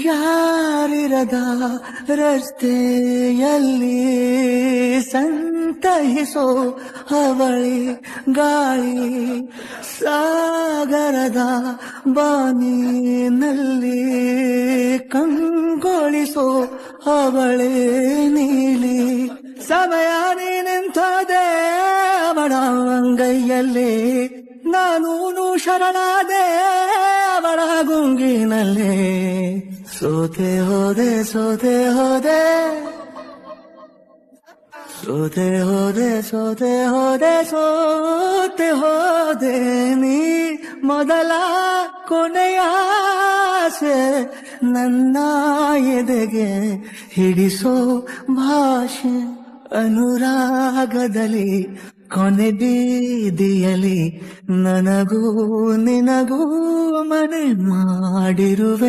ಯಾರಿರದ ರಸ್ತೆಯಲ್ಲಿ ಸಂತಹಿಸೋ ಅವಳಿ ಗಾಳಿ, ಸಾಗರದ ಬಾನಿನಲ್ಲಿ ಕಂಗೊಳಿಸೋ ಅವಳೇ ನೀಲಿ. ಸಮಯ ನಿಂತೋದೆ ಅವಳ ಅಂಗೈಯಲ್ಲಿ, ನಾನೂನು ಶರಣಾದೆ ಅವಳ ಗುಂಗಿನಲ್ಲಿ. ಸೋತೆ ಹೋದೆ ಸೋತೆ ಹೋದೆ ಸೋತೆ ಹೋದೆ ಸೋತೆ ಹೋದೆ ಸೋತೆ ಹೋದೆ ನೀ ಮೊದಲ ಕೊನೆಯ ಆಸೆ ನನ್ನ ಎದೆಗೆ ಹಿಡಿಸೋ ಭಾಷೆ. ಅನುರಾಗದಲ್ಲಿ ಕೊನೆ ಬೀದಿಯಲ್ಲಿ ನನಗೂ ನಿನಗೂ ಮನೆ ಮಾಡಿರುವೆ.